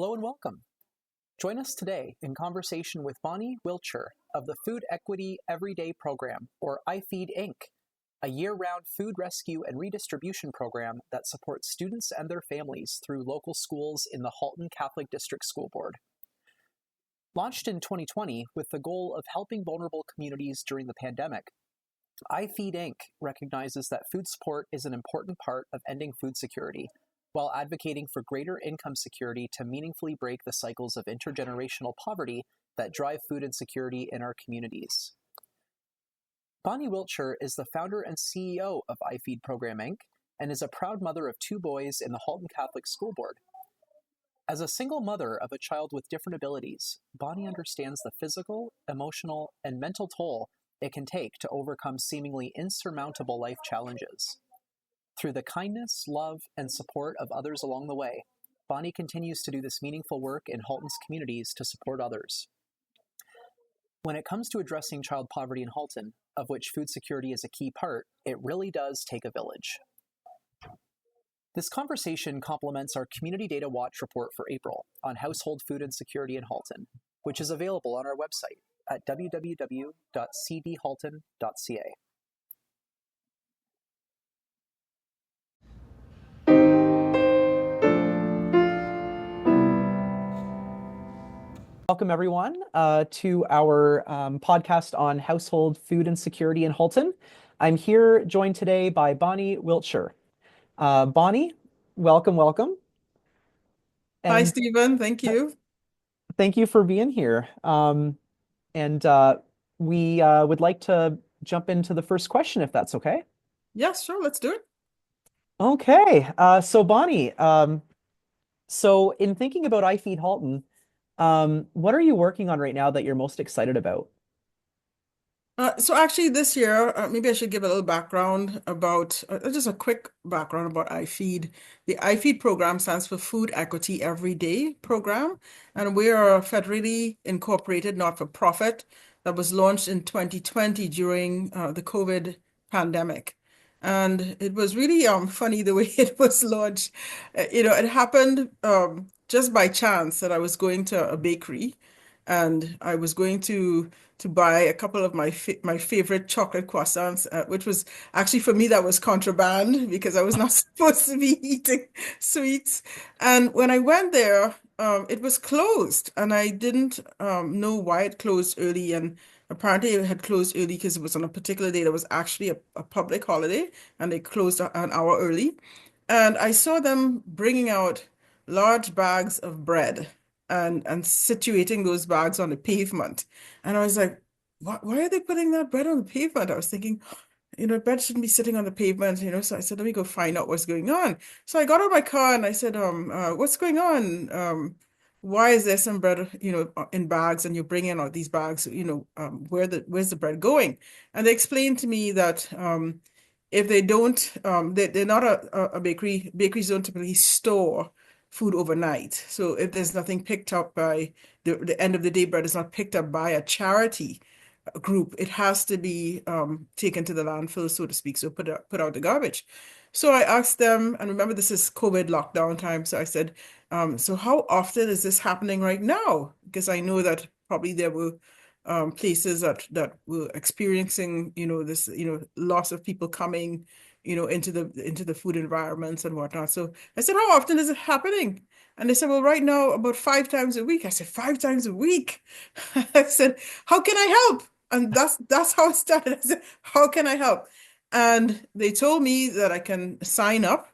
Hello and welcome. Join us today in conversation with Bonnie Wiltshire of the Food Equity Everyday Program, or iFEEDinc, a year-round food rescue and redistribution program that supports students and their families through local schools in the Halton Catholic District School Board. Launched in 2020 with the goal of helping vulnerable communities during the pandemic, iFEEDinc recognizes that food support is an important part of ending food security, while advocating for greater income security to meaningfully break the cycles of intergenerational poverty that drive food insecurity in our communities. Bonnie Wiltshire is the founder and CEO of iFEED Program Inc. and is a proud mother of 2 boys in the Halton Catholic School Board. As a single mother of a child with different abilities, Bonnie understands the physical, emotional, and mental toll it can take to overcome seemingly insurmountable life challenges. Through the kindness, love, and support of others along the way, Bonnie continues to do this meaningful work in Halton's communities to support others. When it comes to addressing child poverty in Halton, of which food security is a key part, it really does take a village. This conversation complements our Community Data Watch report for April on household food insecurity in Halton, which is available on our website at www.cdhalton.ca. Welcome, everyone, to our podcast on household food insecurity in Halton. I'm here joined today by Bonnie Wiltshire. Bonnie, welcome. Hi, Stephen. Thank you. Thank you for being here. We would like to jump into the first question, if that's okay. Yes, sure. Let's do it. Okay. So Bonnie, so in thinking about iFEED Halton, what are you working on right now that you're most excited about? So actually this year, maybe I should give a little background about, just a quick background about iFEED. The iFEED program stands for Food Equity Everyday Program, and we are a federally incorporated not-for-profit that was launched in 2020 during the COVID pandemic. And it was really funny the way it was launched. It happened just by chance that I was going to a bakery and I was going to buy a couple of my favorite chocolate croissants, which was actually for me that was contraband because I was not supposed to be eating sweets. And when I went there, it was closed, and I didn't know why it closed early. And apparently, it had closed early because it was on a particular day that was actually a public holiday, and they closed an hour early. And I saw them bringing out large bags of bread and situating those bags on the pavement. And I was like, why are they putting that bread on the pavement? I was thinking, bread shouldn't be sitting on the pavement, So I said, let me go find out what's going on. So I got out of my car and I said, what's going on? Why is there some bread, in bags, and you're bringing out these bags, where's the bread going? And they explained to me that if they don't, they're not a bakery. Bakeries don't typically store food overnight. So if there's nothing picked up by the end of the day, bread is not picked up by a charity group, it has to be taken to the landfill, so to speak, so put out the garbage. So I asked them, and remember this is COVID lockdown time, so I said, so how often is this happening right now? Because I know that probably there were places that were experiencing, this, loss of people coming, into the food environments and whatnot. So I said, how often is it happening? And they said, well, right now, about 5 times a week. I said, 5 times a week? I said, how can I help? And that's how it started. I said, how can I help? And they told me that I can sign up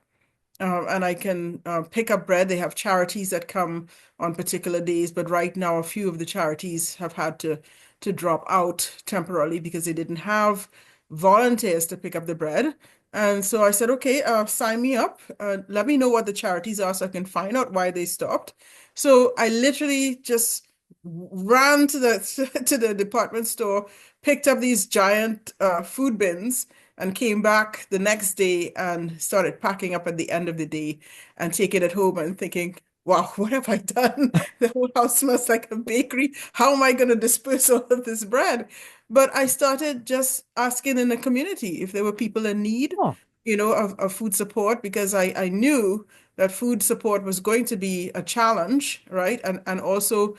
and I can pick up bread. They have charities that come on particular days, but right now a few of the charities have had to drop out temporarily because they didn't have volunteers to pick up the bread. And so I said, okay, sign me up. Let me know what the charities are so I can find out why they stopped. So I literally just ran to the department store, picked up these giant food bins, and came back the next day and started packing up at the end of the day and taking it home and thinking, wow, what have I done? The whole house smells like a bakery. How am I going to disperse all of this bread? But I started just asking in the community if there were people in need, Oh. of food support, because I knew that food support was going to be a challenge, right? And also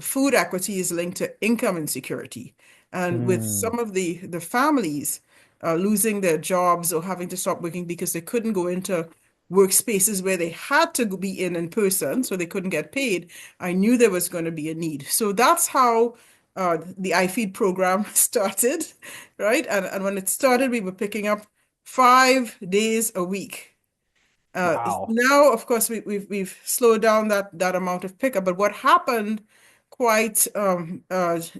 food equity is linked to income insecurity. And with Mm. some of the families losing their jobs or having to stop working because they couldn't go into workspaces where they had to be in person, so they couldn't get paid, I knew there was going to be a need. So that's how the iFEED program started, right? And when it started, we were picking up 5 days a week. Wow. Now, of course, we've slowed down that amount of pickup. But what happened quite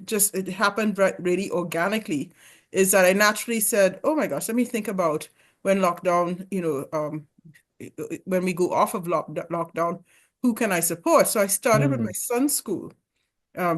just it happened really organically is that I naturally said, "Oh my gosh, let me think about when lockdown, when we go off of lockdown, who can I support?" So I started with Mm. my son's school.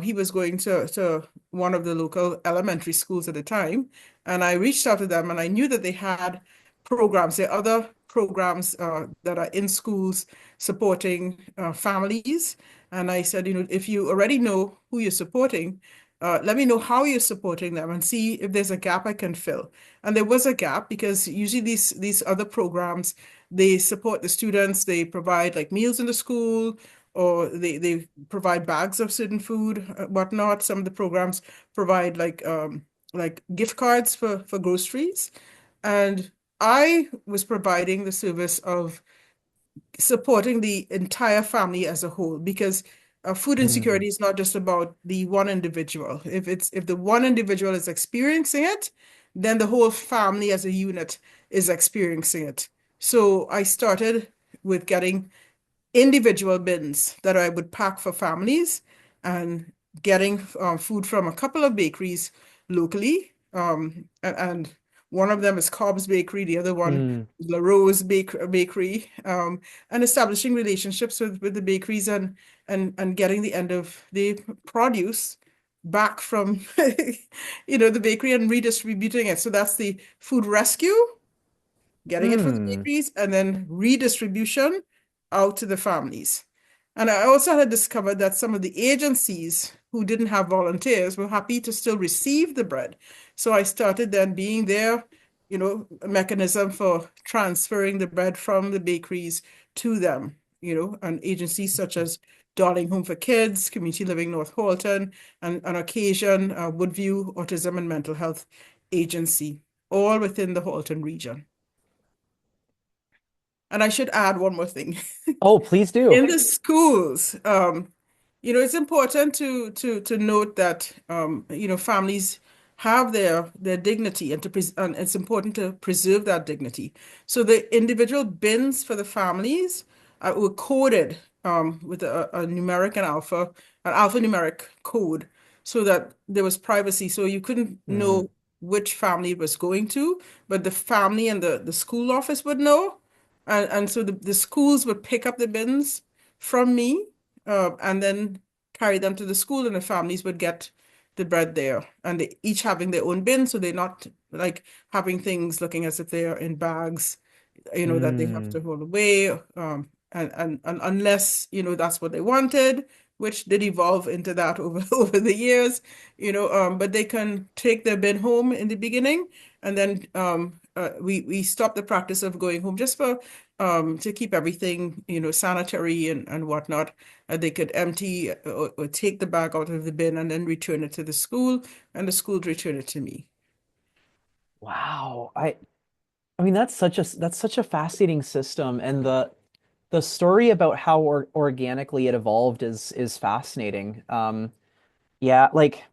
He was going to one of the local elementary schools at the time, and I reached out to them, and I knew that they had programs. There are other programs that are in schools supporting families. And I said, if you already know who you're supporting, let me know how you're supporting them and see if there's a gap I can fill. And there was a gap because usually these other programs, they support the students, they provide like meals in the school, or they provide bags of certain food, whatnot. Some of the programs provide like gift cards for groceries. And I was providing the service of supporting the entire family as a whole because food Mm. insecurity is not just about the one individual. If the one individual is experiencing it, then the whole family as a unit is experiencing it. So I started with getting individual bins that I would pack for families and getting food from a couple of bakeries locally. And one of them is Cobb's Bakery, the other one Mm. is La Rose Bakery, and establishing relationships with the bakeries and getting the end of the produce back from the bakery and redistributing it. So that's the food rescue, getting it from the Mm. bakeries, and then redistribution out to the families. And I also had discovered that some of the agencies who didn't have volunteers were happy to still receive the bread. So I started then being their, a mechanism for transferring the bread from the bakeries to them, and agencies such as Darling Home for Kids, Community Living North Halton, and on occasion, Woodview Autism and Mental Health Agency, all within the Halton region. And I should add one more thing. Oh, please do. In the schools, it's important to note that families have their dignity and it's important to preserve that dignity. So the individual bins for the families were coded with a numeric and an alphanumeric code, so that there was privacy. So you couldn't Mm. know which family it was going to, but the family and the school office would know. And so the schools would pick up the bins from me and then carry them to the school, and the families would get the bread there. And they each having their own bin, so they're not like having things looking as if they are in bags, that they have Mm. to hold away. And unless, that's what they wanted, which did evolve into that over the years, but they can take their bin home in the beginning, and then we stopped the practice of going home just for to keep everything, sanitary and whatnot. They could empty or take the bag out of the bin and then return it to the school, and the school would return it to me. Wow. I mean that's such a fascinating system, and the story about how organically it evolved is fascinating. Yeah, like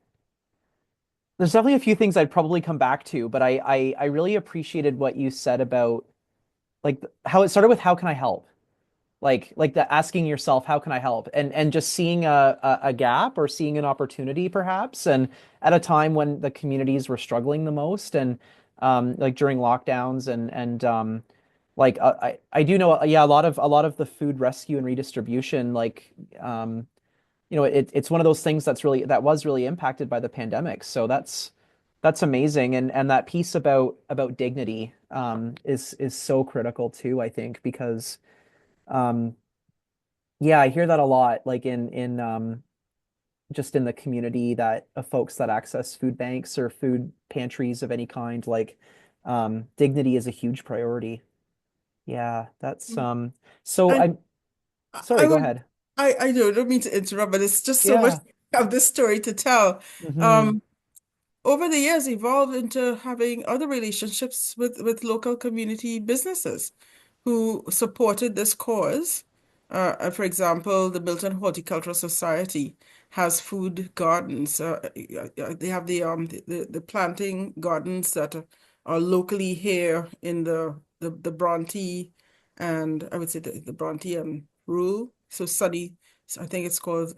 there's definitely a few things I'd probably come back to, but I really appreciated what you said about like how it started with how can I help? Like the asking yourself how can I help, and just seeing a gap or seeing an opportunity perhaps, and at a time when the communities were struggling the most, and like during lockdowns, and like I do know, yeah, a lot of the food rescue and redistribution, like it's one of those things that was really impacted by the pandemic. So that's amazing, and that piece about dignity is so critical too, I think, because um yeah, I hear that a lot, like in just in the community, that of folks that access food banks or food pantries of any kind, like dignity is a huge priority. Yeah, that's so And I'm I sorry, go would, ahead. I don't mean to interrupt, but it's just so much Yeah. of this story to tell. Hmm. Um, Over the years evolved into having other relationships with local community businesses who supported this cause. For example, the Milton Horticultural Society has food gardens. They have the planting gardens that are locally here in the Bronte, and I would say the Bronte and Rule. So Sunny, I think it's called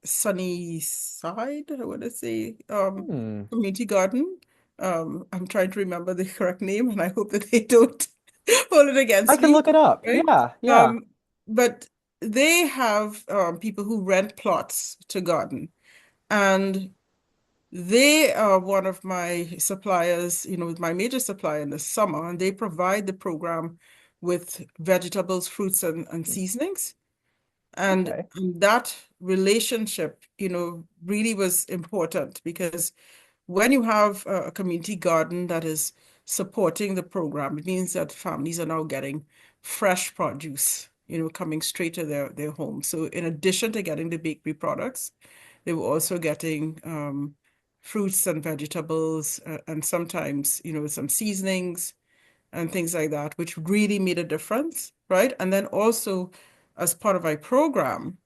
Sunny Side, I want to say, Hmm. community garden. I'm trying to remember the correct name, and I hope that they don't hold it I against can me, look it up. right? Yeah, yeah. Um, but they have people who rent plots to garden, and they are one of my suppliers, my major supplier in the summer, and they provide the program with vegetables, fruits, and seasonings. Okay. And that relationship, really was important because when you have a community garden that is supporting the program, it means that families are now getting fresh produce, coming straight to their home. So in addition to getting the bakery products, they were also getting fruits and vegetables and sometimes, some seasonings and things like that, which really made a difference, right? And then also, as part of our program,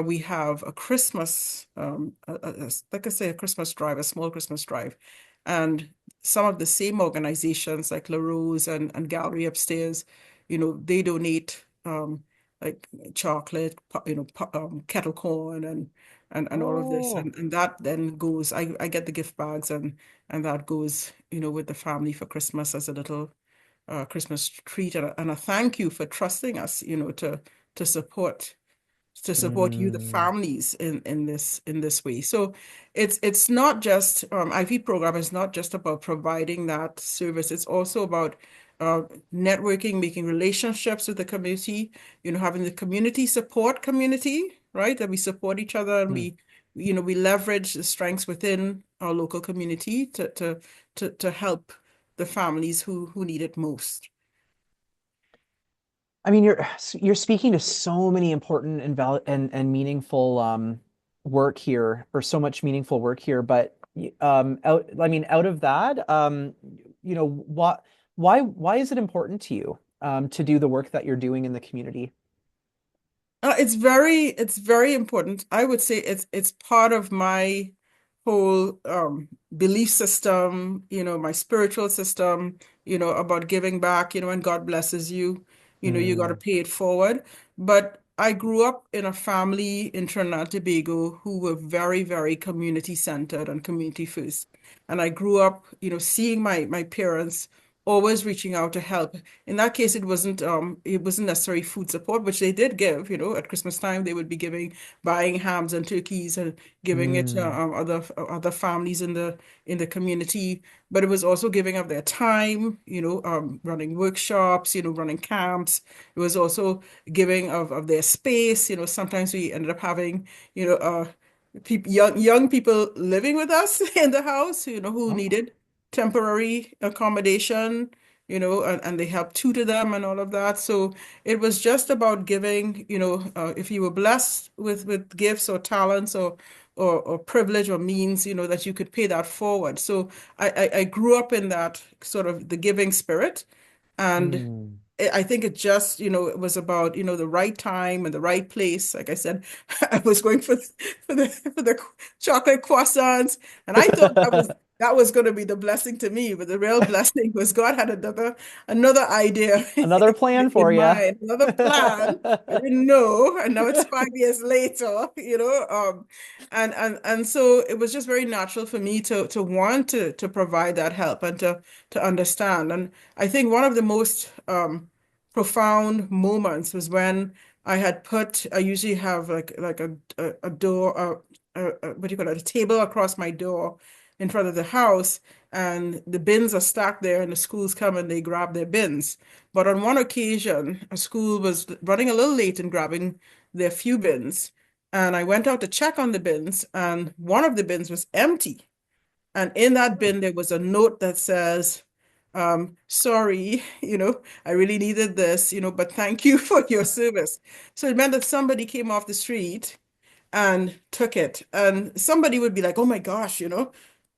we have a Christmas, like I say, a Christmas drive, a small Christmas drive. And some of the same organizations like La Rose and Gallery Upstairs, they donate like chocolate, kettle corn and all of this. Oh. And that then goes, I get the gift bags and that goes, with the family for Christmas as a little Christmas treat and a thank you for trusting us, to support you, the Mm. families in this way. So it's not just iFEED program is not just about providing that service. It's also about uh, networking, making relationships with the community, having the community support community, right? That we support each other and Mm. we leverage the strengths within our local community to help the families who need it most. I mean, you're speaking to so many important and valid and meaningful work here, or so much meaningful work here. But I mean, out of that, why is it important to you to do the work that you're doing in the community? It's very important. I would say it's part of my whole belief system, my spiritual system, about giving back, and God blesses you, you got to Mm. pay it forward. But I grew up in a family in Trinidad and Tobago who were very, very community centered and community first. And I grew up, seeing my parents always reaching out to help. In that case, it wasn't necessarily food support, which they did give, at Christmas time they would be buying hams and turkeys and giving it to Mm. other families in the community. But it was also giving of their time, running workshops, running camps. It was also giving of their space. Sometimes we ended up having, people, young people living with us in the house, who Oh. needed temporary accommodation, and they helped tutor them and all of that. So it was just about giving, if you were blessed with gifts or talents or privilege or means, that you could pay that forward. So I grew up in that sort of the giving spirit. And Mm. I think it just, it was about, the right time and the right place. Like I said, I was going for the chocolate croissants, and I thought that was going to be the blessing to me, but the real blessing was God had another idea Another plan for in you. mind, another plan. I didn't know, and now it's 5 years later, and so it was just very natural for me to want to provide that help and to understand. And I think one of the most profound moments was when I usually have like a door, what do you call it, a table across my door in front of the house, and the bins are stacked there, and the schools come and they grab their bins. But on one occasion, a school was running a little late in grabbing their few bins, and I went out to check on the bins, and one of the bins was empty. And in that bin, there was a note that says, sorry, I really needed this, but thank you for your service. So it meant that somebody came off the street and took it. And somebody would be like, oh my gosh,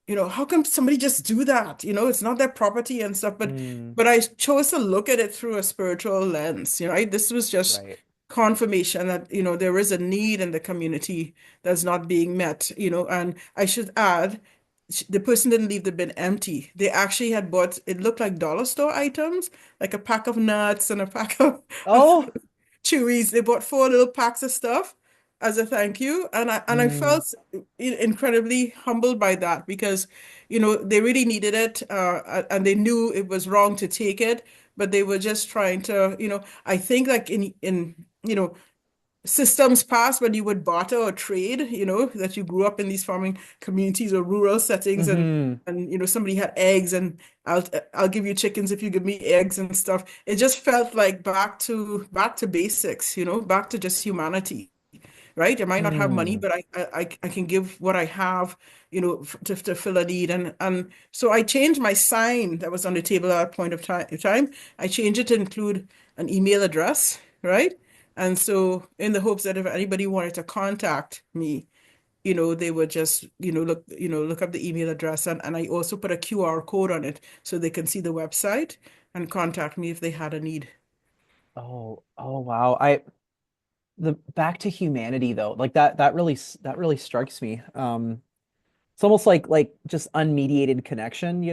how come somebody just do that? It's not their property and stuff. But Mm, but I chose to look at it through a spiritual lens. This was just right. confirmation that, there is a need in the community that's not being met, and I should add, the person didn't leave the bin empty. They actually had bought, it looked like dollar store items, like a pack of nuts and a pack of Oh, Chewies. They bought four little packs of stuff as a thank you. And I mm, felt incredibly humbled by that because, they really needed it, and they knew it was wrong to take it, but they were just trying to, I think like in systems past when you would barter or trade, that you grew up in these farming communities or rural settings, and hmm somebody had eggs, and I'll give you chickens if you give me eggs and stuff. It just felt like back to basics, back to just humanity, right? I might not have money, mm. but I can give what I have, to fill a need. And so I changed my sign that was on the table at a point of time. I changed it to include an email address, right? And so in the hopes that if anybody wanted to contact me, they would just, look up the email address, and I also put a QR code on it so they can see the website and contact me if they had a need. Oh, wow. The back to humanity though, like that really strikes me. It's almost like just unmediated connection,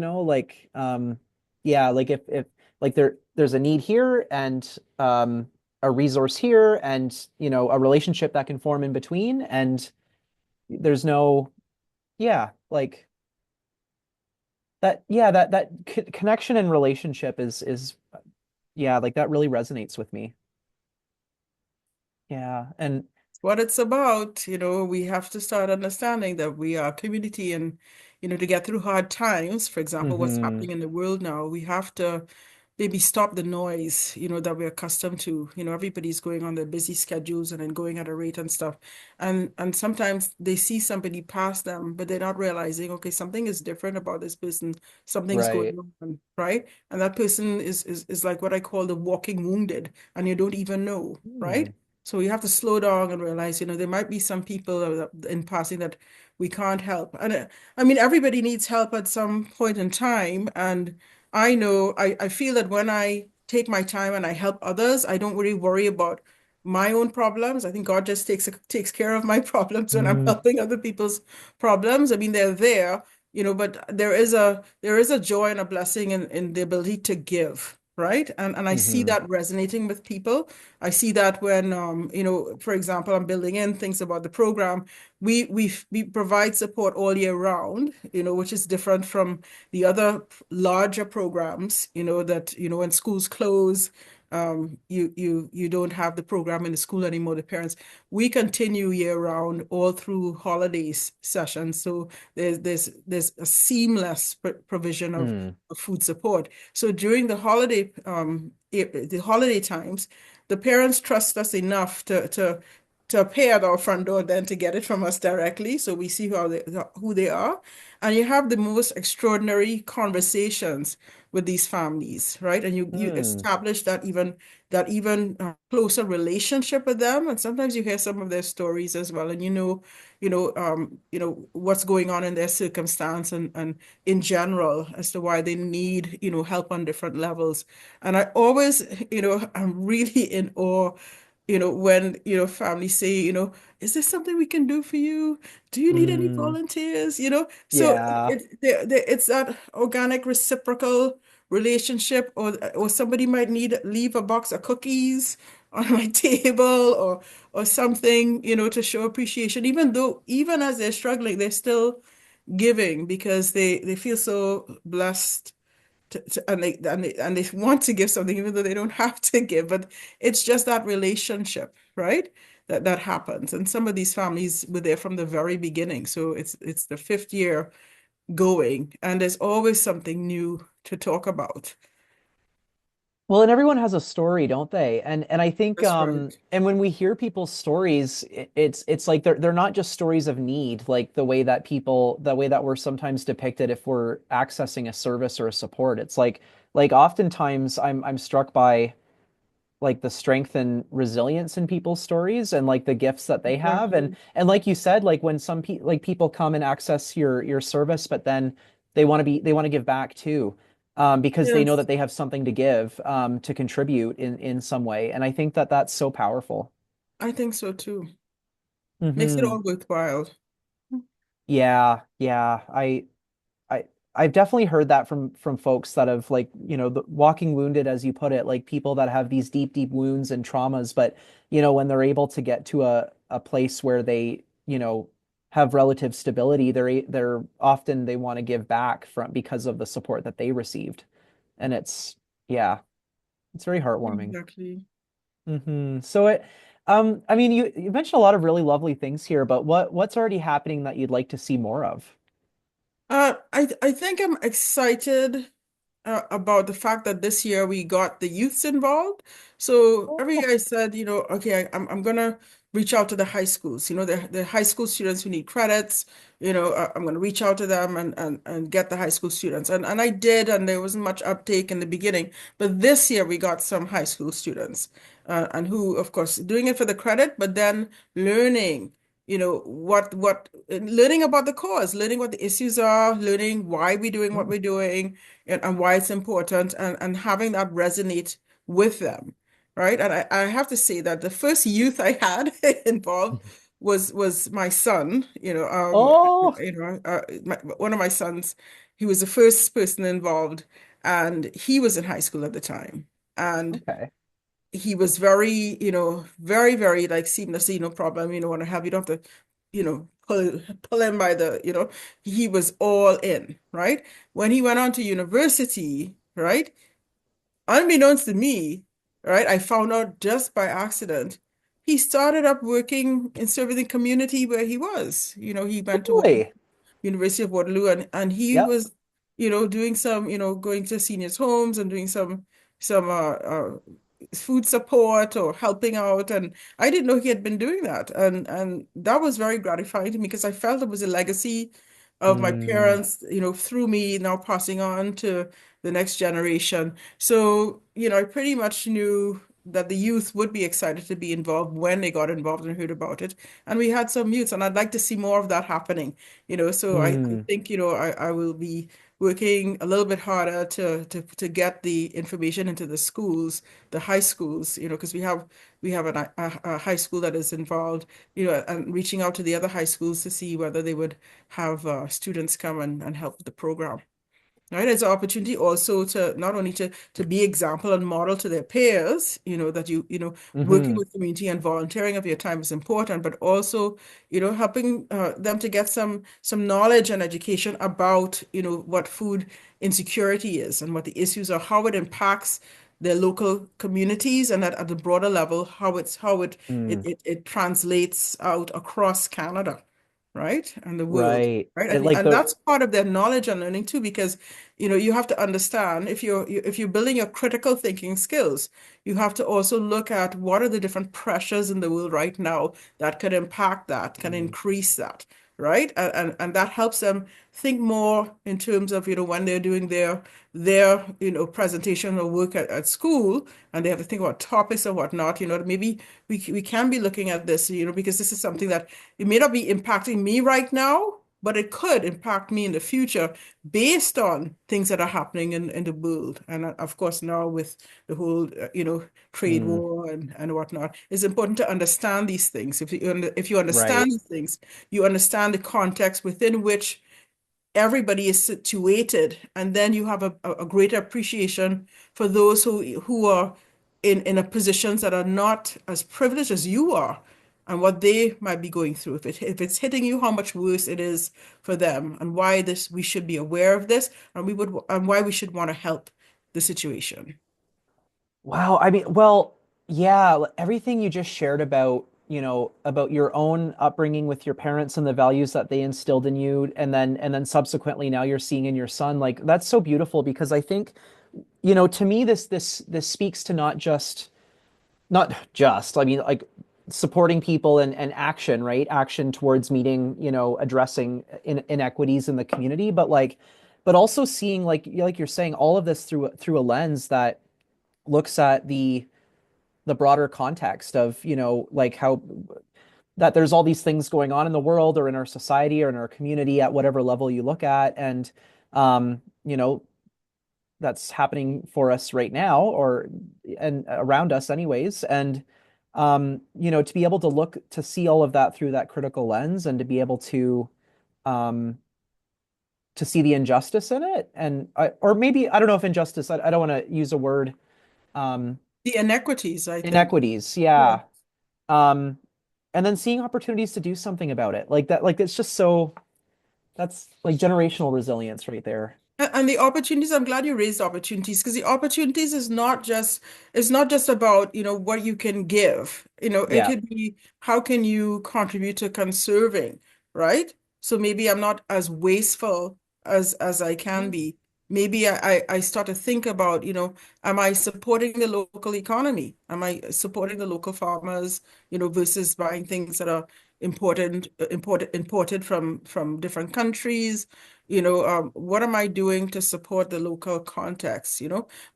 yeah, like if like there's a need here and a resource here and a relationship that can form in between and there's no yeah, like that yeah, that connection and relationship is yeah, like that really resonates with me. Yeah, and What it's about. We have to start understanding that we are a community, and, to get through hard times, for example, what's mhm, happening in the world now, we have to maybe stop the noise, that we're accustomed to. Everybody's going on their busy schedules and then going at a rate and stuff. And sometimes they see somebody pass them, but they're not realizing, okay, something is different about this person. Something's right. going on, right? And that person is like what I call the walking wounded, and you don't even know, right? Hmm. So you have to slow down and realize, there might be some people in passing that we can't help. And I mean, everybody needs help at some point in time. And I know, I feel that when I take my time and I help others, I don't really worry about my own problems. I think God just takes care of my problems when I'm Mm, helping other people's problems. I mean, they're there, but there is a joy and a blessing in the ability to give, right? And I see mhm, that resonating with people. I see that when, for example, I'm building in things about the program. We provide support all year round, which is different from the other larger programs, that, when schools close, you don't have the program in the school anymore, the parents. We continue year round all through holidays sessions. So there's a seamless provision mm, of food support. So during the holiday times, the parents trust us enough to pay at our front door than to get it from us directly. So we see who they are. And you have the most extraordinary conversations with these families, right? And you mm, establish that even closer relationship with them. And sometimes you hear some of their stories as well, and what's going on in their circumstance, and in general as to why they need, help on different levels. And I always, I'm really in awe, when, families say, is there something we can do for you? Do you need any mm. volunteers? So Yeah. it's that organic reciprocal relationship, or somebody might leave a box of cookies on my table, or something, to show appreciation, even as they're struggling, they're still giving because they feel so blessed and they want to give something even though they don't have to give. But it's just that relationship, right? That happens. And some of these families were there from the very beginning. So it's the fifth year going, and there's always something new to talk about. Well, and everyone has a story, don't they? And I think That's right. and when we hear people's stories, it's like they're not just stories of need, like the way that we're sometimes depicted if we're accessing a service or a support. It's like oftentimes I'm struck by like the strength and resilience in people's stories and like the gifts that they have Exactly. and like you said like when like people come and access your service but then they want to give back too because they know Yes, that they have something to give to contribute in some way and I think that that's so powerful. I think so too. Makes it Hmm. all worthwhile. Yeah, I I've definitely heard that from folks that have like, the walking wounded, as you put it, like people that have these deep, deep wounds and traumas, but when they're able to get to a place where they, have relative stability, they're often they want to give back from because of the support that they received. And yeah, it's very heartwarming. Exactly. So I mean, you mentioned a lot of really lovely things here, but what's already happening that you'd like to see more of? I think I'm excited about the fact that this year we got the youths involved. So every Oh, year I said, okay, I'm gonna reach out to the high schools. The high school students who need credits. I'm gonna reach out to them and get the high school students. And I did, and there wasn't much uptake in the beginning. But this year we got some high school students, and who, of course, doing it for the credit, but then learning what learning about the cause, learning what the issues are, learning why we're doing what mm, we're doing, and why it's important, and having that resonate with them, right? And I have to say that the first youth I had involved was my son. oh, One of my sons, he was the first person involved, and he was in high school at the time. And okay. he was very, very, very like seamlessly, no problem, want to have, you don't have to, pull him by he was all in, right? When he went on to university, right? Unbeknownst to me, right? I found out just by accident. He started up working and serving the community where he was. He went to Really? University of Waterloo, and he Yep. was, doing some, going to seniors' homes and doing some food support or helping out. And I didn't know he had been doing that. And that was very gratifying to me because I felt it was a legacy of my Mm, parents, through me now passing on to the next generation. So, I pretty much knew that the youth would be excited to be involved when they got involved and heard about it. And we had some youths, and I'd like to see more of that happening. So I mm, think, I will be working a little bit harder to get the information into the schools, the high schools, because we have a high school that is involved, and reaching out to the other high schools to see whether they would have students come and help with the program. Right, it's an opportunity also to not only to be example and model to their peers, that working hmm. with community and volunteering of your time is important, but also, helping them to get some knowledge and education about, what food insecurity is and what the issues are, how it impacts their local communities, and at the broader level, Mm, it translates out across Canada, right? And the world. right. Right. It And like and the that's part of their knowledge and learning too, because you have to understand if you're building your critical thinking skills, you have to also look at what are the different pressures in the world right now that could impact that, can mm, increase that, right? And that helps them think more in terms of, when they're doing their presentation or work at school, and they have to think about topics or whatnot, maybe we can be looking at this, because this is something that it may not be impacting me right now, but it could impact me in the future based on things that are happening in the world. And of course, now with the whole, trade mm, war and whatnot, it's important to understand these things. If you right. understand these things, you understand the context within which everybody is situated, and then you have a greater appreciation for those who are in a positions that are not as privileged as you are, and what they might be going through. If it's hitting you, how much worse it is for them, and why this we should be aware of this, and why we should want to help the situation. Wow. I mean, well, yeah, everything you just shared about, about your own upbringing with your parents and the values that they instilled in you, and then subsequently now you're seeing in your son, like that's so beautiful because I think to me, this speaks to not just, I mean, like supporting people and action, right? Action towards meeting, addressing inequities in the community, but also seeing like you're saying, all of this through a lens that looks at the broader context of, like how that there's all these things going on in the world or in our society or in our community at whatever level you look at. And, um, you know, that's happening for us right now and around us anyways. And, to be able to look to see all of that through that critical lens and to be able um, to see the injustice in it. Or maybe, I don't know if injustice, I don't want to use a word, um, The inequities, I think. inequities. Yeah. Yeah. Um, and then seeing opportunities to do something about it like that. Like it's just that's like generational resilience right there. And the opportunities, I'm glad you raised opportunities because the opportunities is not just it's not just about, what you can give. It Yeah. could be how can you contribute to conserving, right? So maybe I'm not as wasteful as I can be. Maybe I start to think about, am I supporting the local economy? Am I supporting the local farmers, versus buying things that are imported from different countries? What am I doing to support the local context?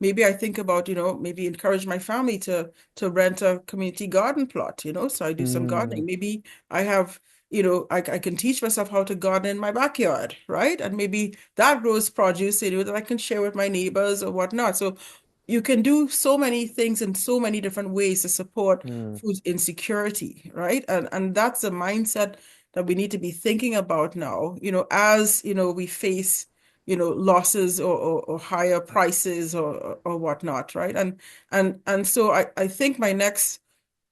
Maybe I think about, maybe encourage my family to rent a community garden plot, so I do some Mm, gardening. Maybe I have, I can teach myself how to garden in my backyard, right? And maybe that grows produce, that I can share with my neighbors or whatnot. So you can do so many things in so many different ways to support mm, food insecurity, right? And that's a mindset that we need to be thinking about now, as, we face, losses or higher prices or whatnot, right? And so I think my next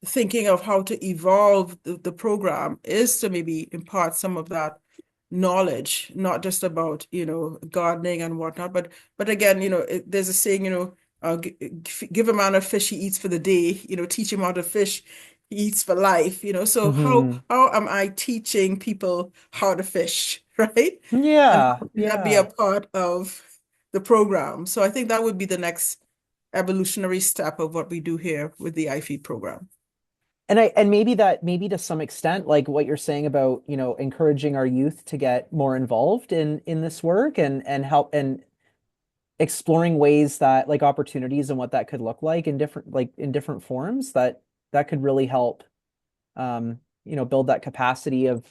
thinking of how to evolve the program is to maybe impart some of that knowledge, not just about, gardening and whatnot, but again, there's a saying, give a man a fish, he eats for the day, teach him how to fish, he eats for life, so hmm. how am I teaching people how to fish, right? And Yeah, how can that be a yeah. part of the program? So I think that would be the next evolutionary step of what we do here with the iFEED program. And maybe to some extent, like what you're saying about, encouraging our youth to get more involved in this work and help and exploring ways that like opportunities and what that could look like in different forms that could really help build that capacity of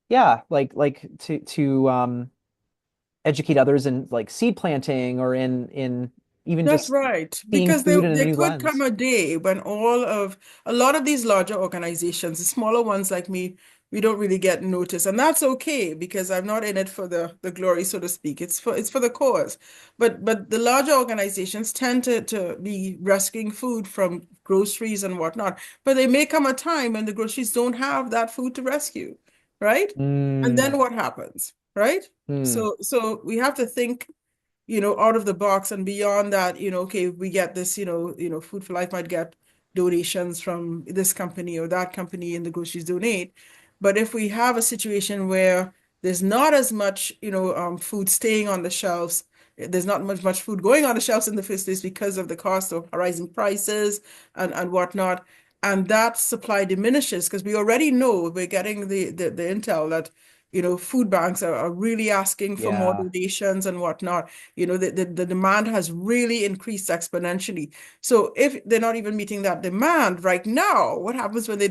yeah, like to educate others in like seed planting or in even That's just right. seeing Because there, food in a there new could come lens. a day when a lot of these larger organizations, the smaller ones like me, we don't really get noticed. And that's okay because I'm not in it for the glory, so to speak. It's for the cause. But the larger organizations tend to be rescuing food from groceries and whatnot. But there may come a time when the groceries don't have that food to rescue, right? And Mm, then what happens, right? mm, So we have to think, out of the box and beyond that, okay, we get this, Food for Life might get donations from this company or that company and the groceries donate. But if we have a situation where there's not as much, food staying on the shelves, there's not much food going on the shelves in the first place because of the cost of rising prices and whatnot. And that supply diminishes because we already know we're getting the intel that food banks are really asking for more yeah. donations and whatnot. The demand has really increased exponentially. So if they're not even meeting that demand right now, what happens when they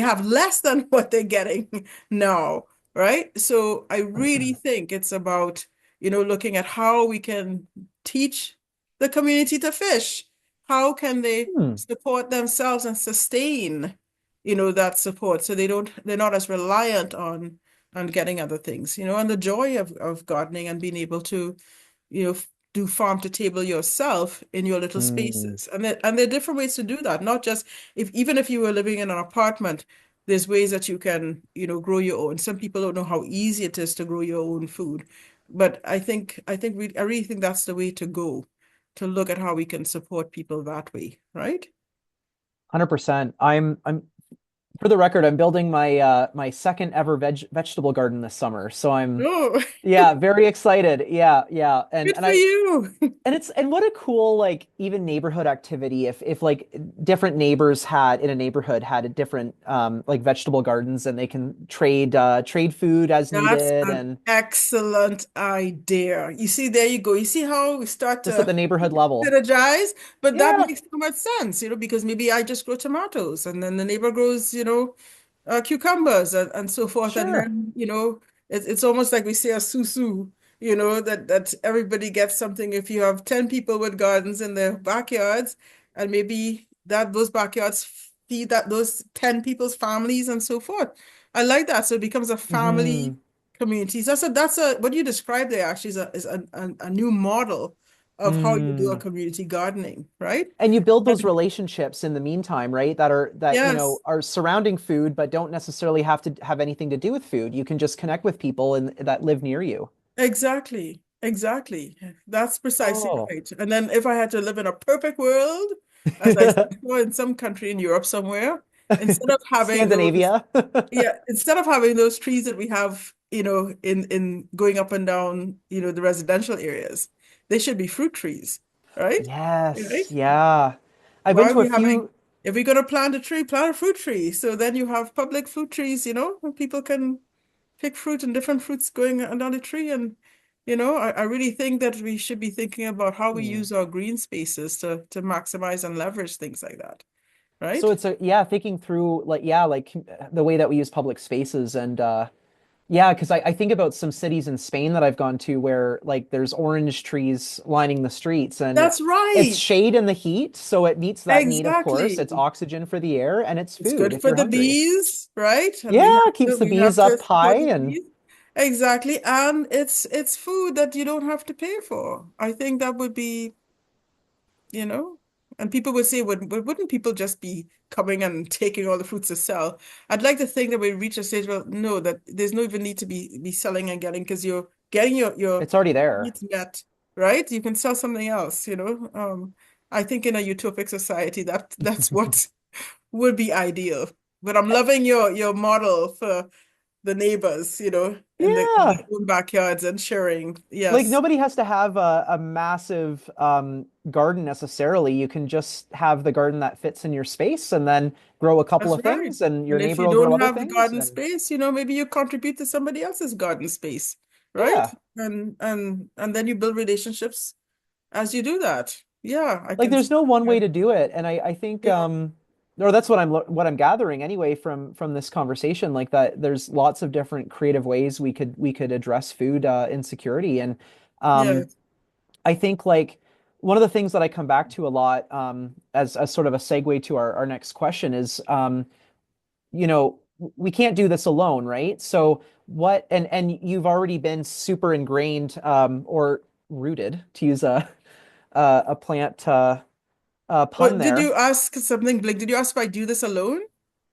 have less than what they're getting now, right? So I really think it's about, looking at how we can teach the community to fish. How can they Hmm. support themselves and sustain, that support so they're not as reliant on getting other things, and the joy of gardening and being able to, do farm to table yourself in your little Mm, spaces. And there are different ways to do that, not just even if you were living in an apartment, there's ways that you can, grow your own. Some people don't know how easy it is to grow your own food. But I really think that's the way to go, to look at how we can support people that way, right? 100%. I'm For the record, I'm building my my second ever vegetable garden this summer. So I'm Oh, yeah, very excited. Yeah, yeah. good for you. And what a cool like even neighborhood activity if like different neighbors had in a neighborhood had a different like vegetable gardens and they can trade food as That's needed an and excellent idea. You see, there you go. You see how we start just at to the neighborhood level. synergize, but that Yeah, makes so much sense, because maybe I just grow tomatoes and then the neighbor grows, cucumbers and so forth. And sure. then, it's almost like we say a susu, that everybody gets something. If you have 10 people with gardens in their backyards, and maybe those backyards feed those 10 people's families and so forth. I like that. So it becomes a family Hmm. community. So that's what you described there actually is a new model of how you do a Hmm. community gardening, right? And you build those And relationships in the meantime, right? That you know yes, are surrounding food, but don't necessarily have to have anything to do with food. You can just connect with people and that live near you. exactly. Exactly. That's precisely Oh. right. And then if I had to live in a perfect world, as I saw in some country in Europe somewhere, instead of having those, Scandinavia. yeah, instead of having those trees that we have, in going up and down, the residential areas, they should be fruit trees, right? Yes, Right? yeah. I've Why been are to a we having, few. if we're going to plant a tree, plant a fruit tree. So then you have public fruit trees, where people can pick fruit and different fruits going on the tree. And, I really think that we should be thinking about how we Hmm. use our green spaces to maximize and leverage things like that, So right? it's a yeah, thinking through like yeah, like the way that we use public spaces and yeah, because I think about some cities in Spain that I've gone to where like there's orange trees lining the streets and That's it's right. shade in the heat, so it meets that need, of course. Exactly. It's oxygen for the air and it's It's food good if for you're the hungry. bees, right? And we Yeah, have it keeps to the we bees have to up high support the and bees. Exactly. And it's food that you don't have to pay for. I think that would be, you know, and people would say, wouldn't people just be coming and taking all the fruits to sell? I'd like to think that we reach a stage where no, that there's no even need to be selling and getting because you're getting your it's already there. needs met, right? You can sell something else. I think in a utopic society that's what would be ideal. But I'm loving your model for the neighbors, in their Yeah. own backyards and sharing. Like Yes, nobody has to have a massive garden necessarily. You can just have the garden that fits in your space and then grow a couple that's of right. things and your And if neighbor you will grow don't other have the things garden and space, maybe you contribute to somebody else's garden space, right? yeah. And then you build relationships as you do that. Yeah, I Like can see there's no one way that. to do it and I think Yeah. or that's what I'm gathering anyway from this conversation like that there's lots of different creative ways we could address food insecurity and Yeah. um I think like one of the things that I come back to a lot as sort of a segue to our next question is you know, we can't do this alone, right? So what, and you've already been super ingrained or rooted, to use a plant pun What did there. you ask something, Blake? Did you ask if I do this alone?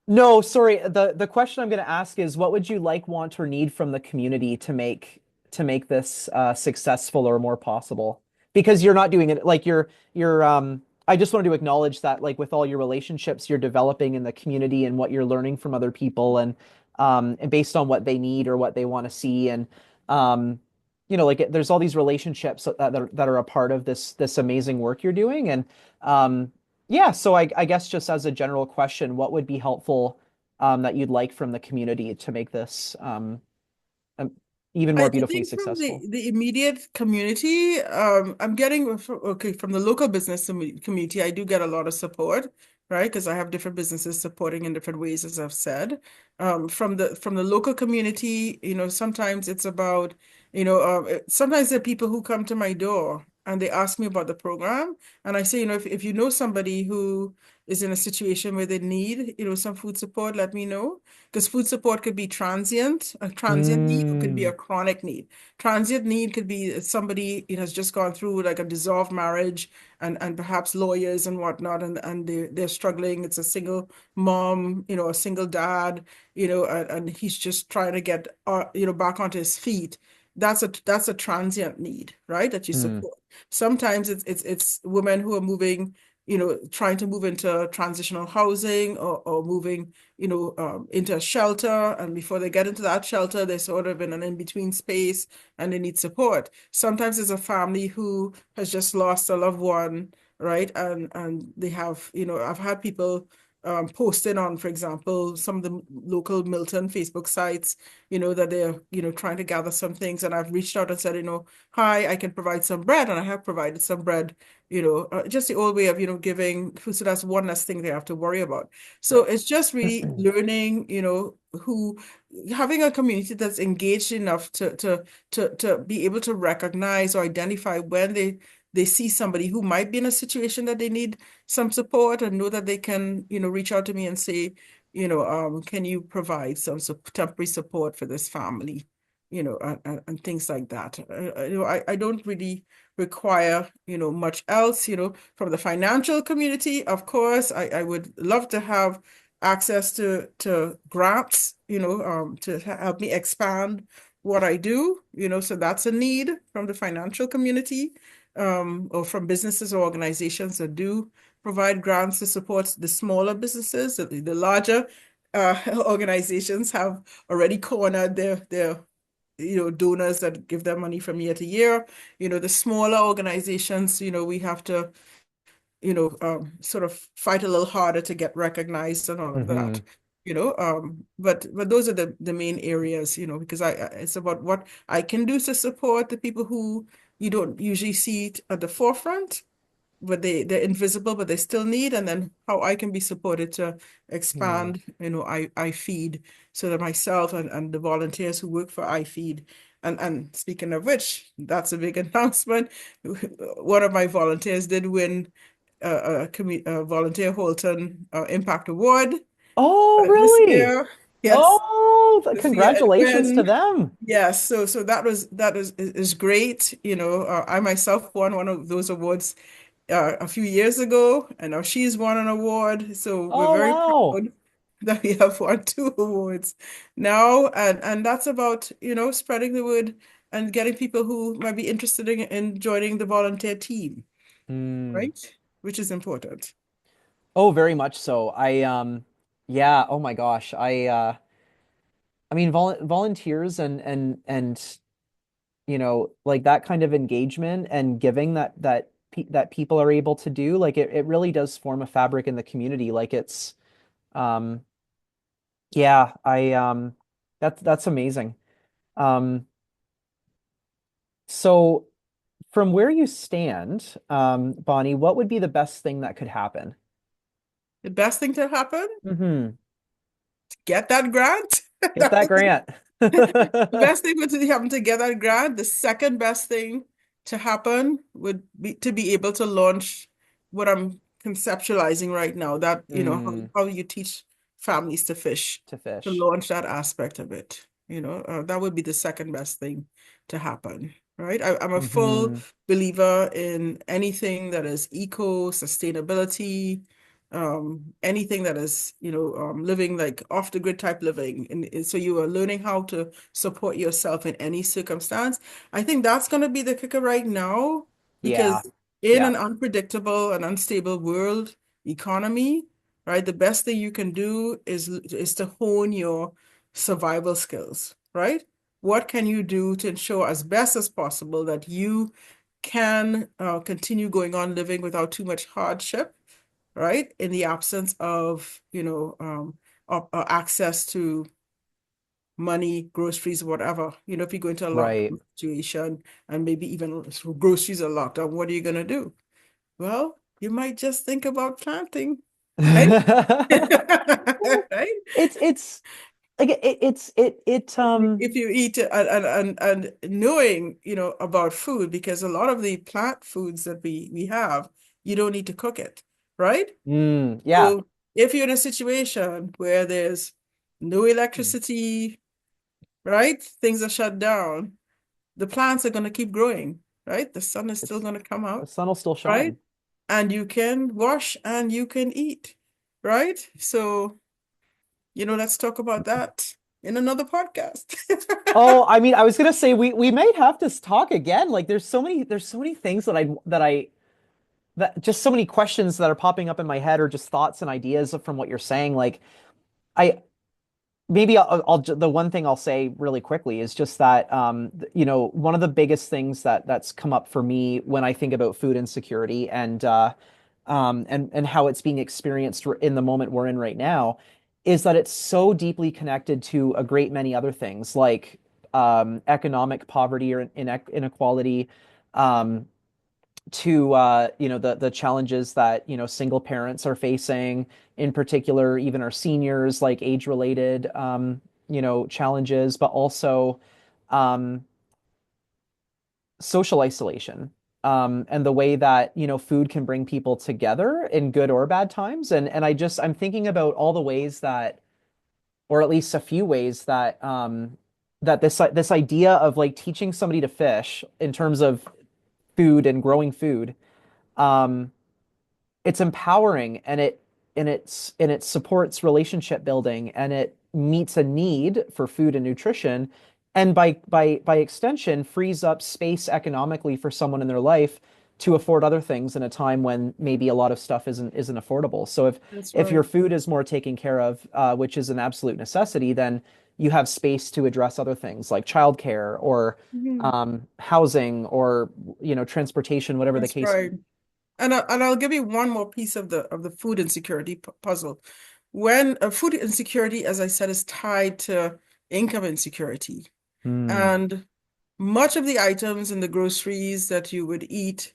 No, sorry. The question I'm going to ask is, what would you like, want, or need from the community to make this successful or more possible? Because you're not doing it like you're. I just wanted to acknowledge that, like with all your relationships you're developing in the community and what you're learning from other people, and based on what they need or what they want to see, and like there's all these relationships that are a part of this amazing work you're doing, and yeah, so I guess just as a general question, what would be helpful that you'd like from the community to make this um, even I more beautifully think from the successful? the immediate community, I'm getting okay from the local business community. I do get a lot of support, right? Because I have different businesses supporting in different ways, as I've said. From the local community, sometimes it's about, sometimes there are people who come to my door and they ask me about the program, and I say, if you know somebody who is in a situation where they need, some food support, let me know. Because food support could be a transient need, or could be Mm, a chronic need. Transient need could be somebody has just gone through like a dissolved marriage and perhaps lawyers and whatnot, and they're struggling. It's a single mom, a single dad, and he's just trying to get back onto his feet. That's a transient need, right? That you mm, support. Sometimes it's women who are moving, trying to move into transitional housing or moving, into a shelter. And before they get into that shelter, they're sort of in an in-between space and they need support. Sometimes it's a family who has just lost a loved one, right? And they have, I've had people posting on, for example, some of the local Milton Facebook sites, that they're, trying to gather some things. And I've reached out and said, hi, I can provide some bread. And I have provided some bread, just the old way of, giving food. So that's one less thing they have to worry about. So Right. it's just really learning, who having a community that's engaged enough to be able to recognize or identify when they see somebody who might be in a situation that they need some support and know that they can, reach out to me and say, can you provide some temporary support for this family, and things like that. I don't really require, much else, from the financial community. Of course, I would love to have access to grants, to help me expand what I do, so that's a need from the financial community, or from businesses or organizations that do provide grants to support the smaller businesses. The larger organizations have already cornered their donors that give them money from year to year. The smaller organizations, we have to, sort of fight a little harder to get recognized and all of that. Hmm. But those are the main areas, because it's about what I can do to support the people who you don't usually see it at the forefront, but they're invisible, but they still need, and then how I can be supported to Mm. expand, iFEED, so that myself and the volunteers who work for iFEED, and speaking of which, that's a big announcement. One of my volunteers did win a volunteer Halton Impact Award Oh, this really? year. Yes, Oh, this year, and congratulations to when them. yes, so that is great. I myself won one of those awards a few years ago, and now she's won an award. So we're Oh, very wow. proud that we have won two awards now, and that's about, spreading the word and getting people who might be interested in joining the volunteer team, Mm. right? Which is important. Oh, very much so. Yeah, oh my gosh. I mean volunteers and like that kind of engagement and giving that people are able to do, like it really does form a fabric in the community. Like it's um yeah, that's amazing. Um so from where you stand, Bonnie, what would be the best thing that could happen? The best thing to happen, Hmm. get that grant. Get that grant. The best thing would happen to get that grant. The second best thing to happen would be to be able to launch what I'm conceptualizing right now, that, Mm, how you teach families to fish, to to fish. launch that aspect of it. That would be the second best thing to happen, right? I'm a full Hmm. believer in anything that is eco, sustainability, anything that is, living like off the grid type living. And so you are learning how to support yourself in any circumstance. I think that's going to be the kicker right now, Yeah. because in Yeah. an unpredictable and unstable world economy, right, the best thing you can do is to hone your survival skills, right? What can you do to ensure as best as possible that you can continue going on living without too much hardship, right? In the absence of, access to money, groceries, whatever. If you go into a Right. lockdown situation and maybe even groceries are locked down, what are you going to do? Well, you might just think about planting, right? Right? It's like If you eat and knowing, about food, because a lot of the plant foods that we have, you don't need to cook it, right? yeah. So if you're in a situation where there's no electricity, right? Things are shut down, the plants are going to keep growing, right? The sun is still It's going to come the out, sun will still right? shine. And you can wash and you can eat, right? So, let's talk about that in another podcast. Oh, I mean, I was gonna say we might have to talk again. Like there's so many things that that just so many questions that are popping up in my head, or just thoughts and ideas from what you're saying. Like, I maybe the one thing I'll say really quickly is just that one of the biggest things that's come up for me when I think about food insecurity and how it's being experienced in the moment we're in right now is that it's so deeply connected to a great many other things like economic poverty or inequality, um, to the challenges that single parents are facing, in particular, even our seniors, like age-related challenges, but also um, social isolation, and the way that food can bring people together in good or bad times. And I'm thinking about all the ways that, or at least a few ways that that this idea of like teaching somebody to fish in terms of food and growing food, um, it's empowering, and it supports relationship building, and it meets a need for food and nutrition, and by extension frees up space economically for someone in their life to afford other things in a time when maybe a lot of stuff isn't affordable. So That's if your right. food is more taken care of, which is an absolute necessity, then you have space to address other things like childcare or Mhm. housing or transportation, whatever the That's case. right. And I'll give you one more piece of the food insecurity puzzle. When food insecurity, as I said, is tied to income insecurity, Hmm. and much of the items in the groceries that you would eat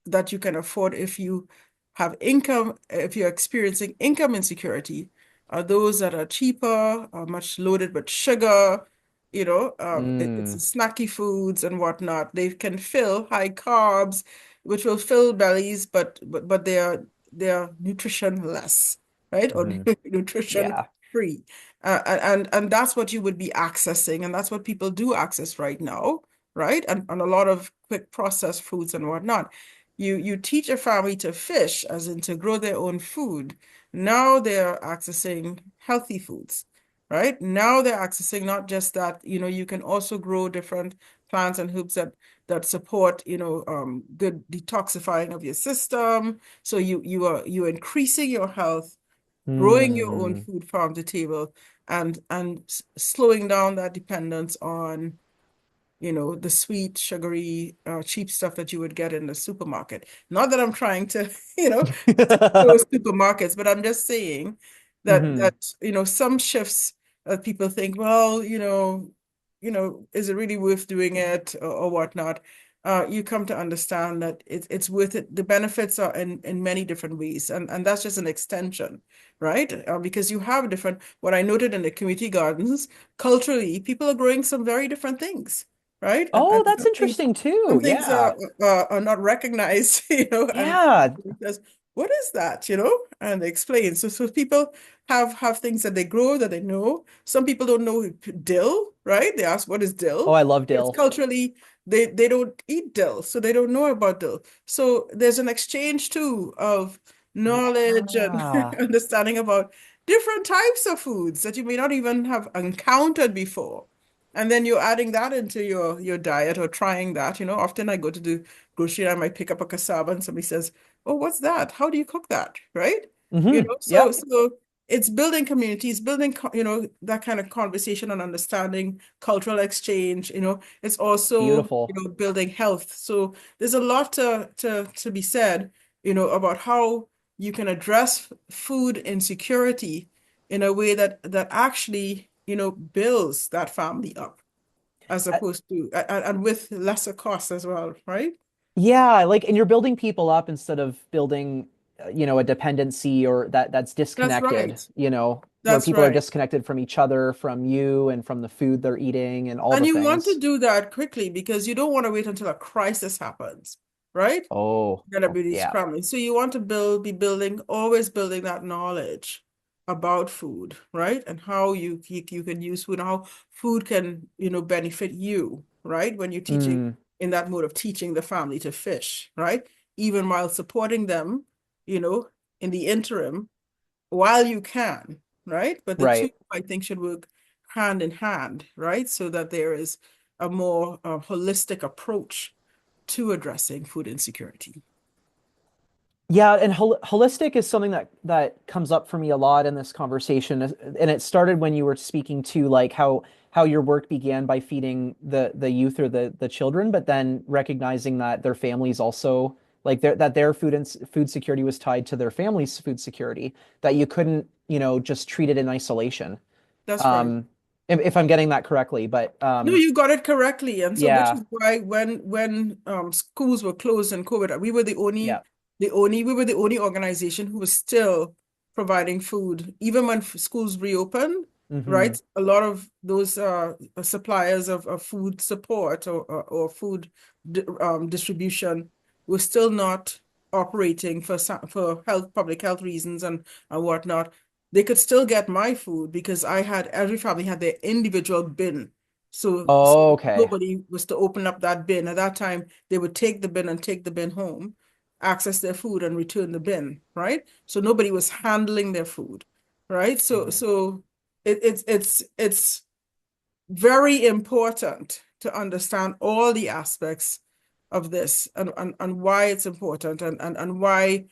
that you can afford if you have income, if you're experiencing income insecurity, are those that are cheaper, are much loaded with sugar, it's Mm, snacky foods and whatnot. They can fill high carbs, which will fill bellies, but they are nutrition less, right? Or mhm. nutrition Yeah. free. And that's what you would be accessing, and that's what people do access right now, right? And a lot of quick processed foods and whatnot. You teach a family to fish, as in to grow their own food. Now they're accessing healthy foods, right? Now they're accessing not just that, you can also grow different plants and herbs that support, good detoxifying of your system. So you're increasing your health, growing your own Mm. food farm to table, and slowing down that dependence on the sweet, sugary, cheap stuff that you would get in the supermarket. Not that I'm trying to, those supermarkets, but I'm just saying Hmm. some shifts that people think, well, is it really worth doing it or whatnot? You come to understand that it's worth it. The benefits are in many different ways, and that's just an extension, right? Because you have what I noted in the community gardens, culturally, people are growing some very different things, right? And Oh, that's interesting too. some things Yeah. are not recognized, and Yeah. says, what is that, And they explain. So people have things that they grow that they know. Some people don't know dill, right? They ask, what is Oh, dill? I love It's dill. culturally, they don't eat dill, so they don't know about dill. So there's an exchange too of knowledge and Yeah. understanding about different types of foods that you may not even have encountered before. And then you're adding that into your diet or trying that. Often I go to the grocery and I might pick up a cassava and somebody says, "Oh, what's that? How do you cook that?" Right? So Yep. so it's building communities, building that kind of conversation and understanding, cultural exchange. It's also Beautiful. building health. So there's a lot to be said, about how you can address food insecurity in a way that actually builds that family up, as Uh, opposed to and with lesser costs as well, right? yeah, like, and you're building people up instead of building, a dependency or that's That's disconnected, right. where That's people are right. disconnected from each other, from you, and from the food they're eating, and all And the you want to things. do that quickly because you don't want to wait until a crisis happens, right? Oh, Gonna be these yeah. crumbling. So you want to be building, always building that knowledge about food, right? And how you can use food and how food can, benefit you, right? When you're teaching Mm, in that mode of teaching the family to fish, right? Even while supporting them, you know, in the interim while you can, right? But the two, right. I think, should work hand in hand, right? So that there is a more holistic approach to addressing food insecurity. Yeah, and holistic is something that comes up for me a lot in this conversation, and it started when you were speaking to like how your work began by feeding the youth or the children, but then recognizing that their families also like that their food security was tied to their family's food security, that you couldn't, just treat it in isolation. That's right. Um, if I'm getting that correctly, but No, you got it correctly. And so which yeah, is why when schools were closed in COVID, yeah, we were the only organization who was still providing food. Even when schools reopened, hmm right? A lot of those suppliers of food support or food distribution were still not operating for public health reasons and whatnot. They could still get my food because every family had their individual bin. So Oh, okay, nobody was to open up that bin. At that time, they would take the bin and take the bin home, access their food and return the bin, right? So nobody was handling their food, right? So Mm. so it's very important to understand all the aspects of this and why it's important and why,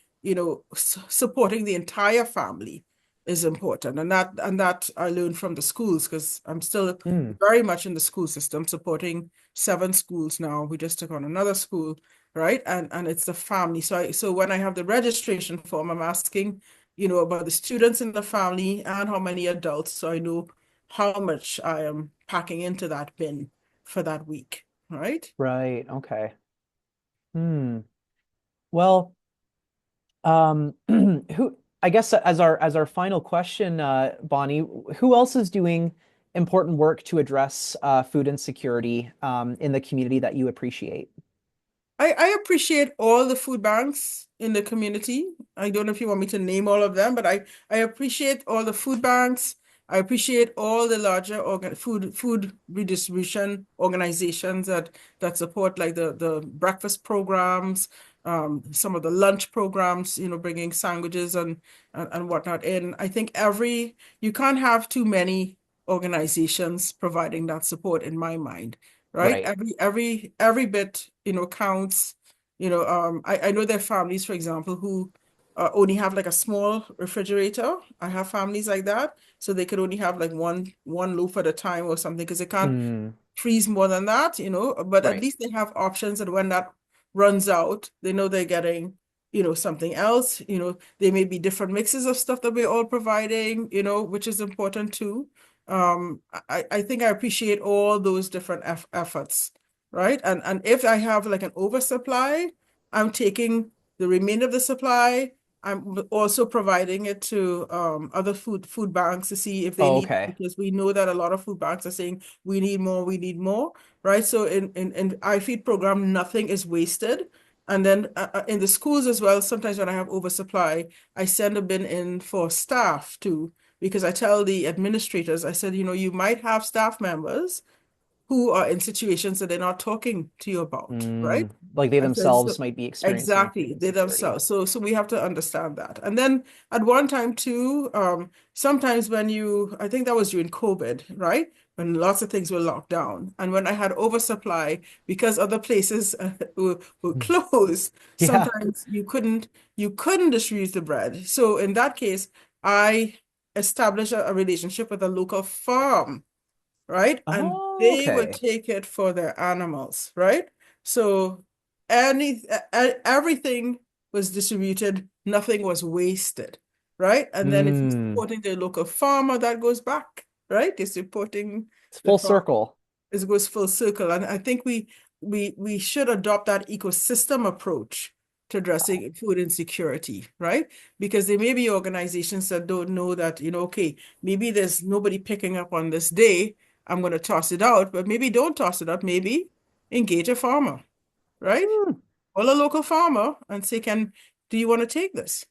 supporting the entire family is important. And that I learned from the schools because I'm still Mm. very much in the school system, supporting 7 schools now. We just took on another school, right? And it's the family. So when I have the registration form, I'm asking, about the students in the family and how many adults, so I know how much I am packing into that bin for that week, right? Right, okay. Hmm. Well, who I guess as our final question, Bonnie, who else is doing important work to address food insecurity in the community that you appreciate? I appreciate all the food banks in the community. I don't know if you want me to name all of them, but I appreciate all the food banks. I appreciate all the larger food redistribution organizations that support like the breakfast programs, some of the lunch programs, bringing sandwiches and whatnot in. I think you can't have too many organizations providing that support in my mind, right? Right. Every bit, counts. I know there are families, for example, who only have like a small refrigerator. I have families like that, so they could only have like one loaf at a time or something because they can't Mm, freeze more than that, but at right. least they have options, and when that runs out, they know they're getting, something else. There may be different mixes of stuff that we're all providing, which is important too. I think I appreciate all those different efforts, right? And if I have like an oversupply, I'm taking the remainder of the supply. I'm also providing it to other food banks to see if they Oh, need, okay. because we know that a lot of food banks are saying we need more, right? So in iFEED program, nothing is wasted. And then in the schools as well, sometimes when I have oversupply, I send a bin in for staff too, because I tell the administrators, I said, you might have staff members who are in situations that they're not talking to you about, right? Like they I said, so themselves might be experiencing food exactly, they insecurity. themselves. So we have to understand that. And then at one time too, sometimes I think that was during COVID, right? When lots of things were locked down. And when I had oversupply, because other places were Mm. closed, Yeah. sometimes you couldn't distribute the bread. So in that case, I established a relationship with a local farm, right? And Oh, they would okay. take it for their animals, right? So everything was distributed, nothing was wasted, right? And then if you're Mm. supporting the local farmer, that goes back, right? You're supporting It's the full farm. circle. It goes full circle. And I think we should adopt that ecosystem approach to addressing food insecurity, right? Because there may be organizations that don't know that, okay, maybe there's nobody picking up on this day. I'm going to toss it out, but maybe don't toss it out. Maybe engage a farmer, right? Mm. Call a local farmer and say, do you want to take this?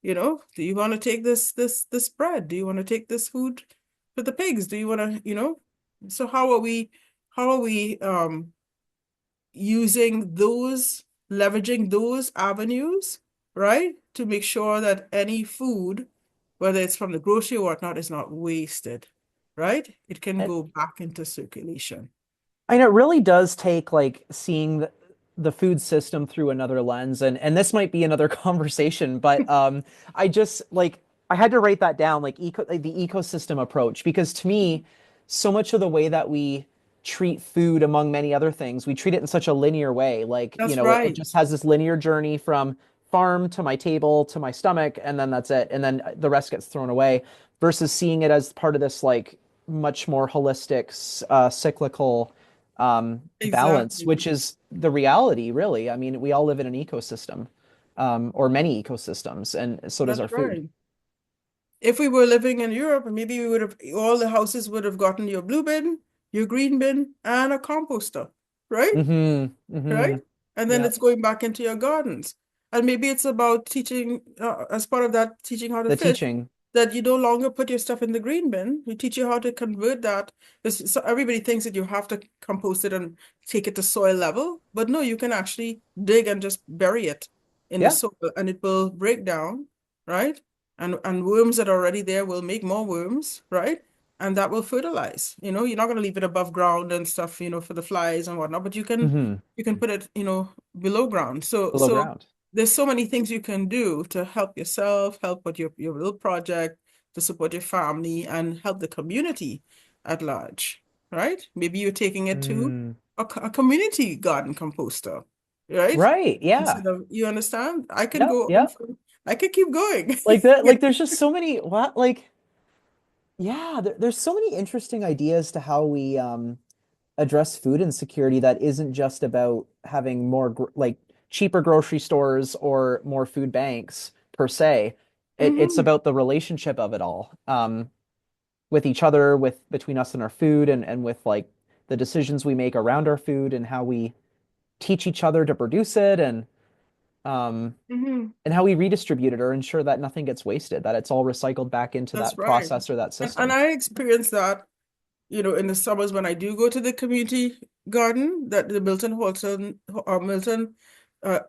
Do you want to take this bread? Do you want to take this food for the pigs? Do you want to, so how are we using leveraging those avenues, right? To make sure that any food, whether it's from the grocery or whatnot, is not wasted, right? It can And, go back into circulation. and it really does take like seeing the food system through another lens, and this might be another conversation, but I just like I had to write that down, like the ecosystem approach, because to me, so much of the way that we treat food, among many other things, we treat it in such a linear way. Like, That's it right. just has this linear journey from farm to my table to my stomach, and then that's it. And then the rest gets thrown away, versus seeing it as part of this like much more holistic, cyclical balance, Exactly. which is the reality, really. I mean, we all live in an ecosystem, or many ecosystems, and so does That's our food. right. If we were living in Europe, maybe we would have all the houses would have gotten your blue bin, your green bin, and a composter, right? Mm-hmm. Right? Mm-hmm. And then Yeah. it's going back into your gardens. And maybe it's about teaching, as part of that, teaching how to The fish, teaching. that you no longer put your stuff in the green bin. We teach you how to convert that. So everybody thinks that you have to compost it and take it to soil level, but no, you can actually dig and just bury it in the Yeah. soil and it will break down, right? And worms that are already there will make more worms, right? And that will fertilize. You're not going to leave it above ground and stuff, for the flies and whatnot, but Mm-hmm. you can put it, below ground. So Below so ground. there's so many things you can do to help yourself, help with your little project, to support your family and help the community at large, right? Maybe you're taking it to Mm. a community garden composter, right? Right. Yeah. Instead of, you understand? I can Yep. go on Yep. for, I could keep going. Like that. Like there's just so many. What? Like, yeah. There's so many interesting ideas to how we address food insecurity that isn't just about having more like cheaper grocery stores or more food banks per se. It's Hmm. about the relationship of it all, with each other, with between us and our food, and with like the decisions we make around our food and how we teach each other to produce it, um, Hmm. and how we redistribute it or ensure that nothing gets wasted, that it's all recycled back into That's that right. process or that And system. I experienced that, in the summers when I do go to the community garden, that the Milton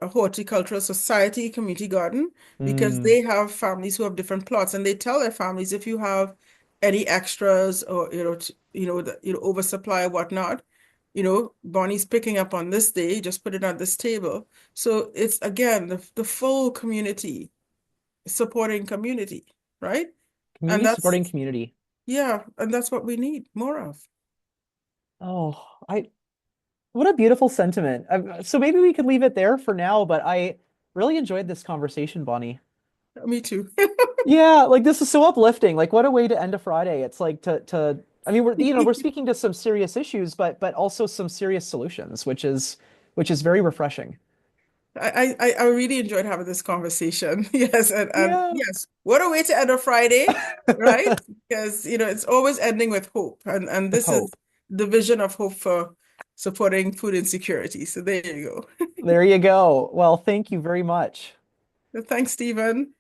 Horticultural Society community garden, because Mm, they have families who have different plots, and they tell their families, if you have any extras or oversupply or whatnot, Bonnie's picking up on this day, just put it on this table. So it's again the full community supporting community, right? And community supporting that's community. yeah, and that's what we need more of. Oh, what a beautiful sentiment. So maybe we could leave it there for now, but I really enjoyed this conversation, Bonnie. Me too. Yeah, like this is so uplifting. Like what a way to end a Friday. It's like to I mean we're speaking to some serious issues, but also some serious solutions, which is very refreshing. I really enjoyed having this conversation. Yes, and Yeah. yes, what a way to end a Friday, right? Because it's always ending with hope, and With this is hope. the vision of hope for supporting food insecurity. So there you There you go. Well, thank you very much. go. Thanks, Stephen.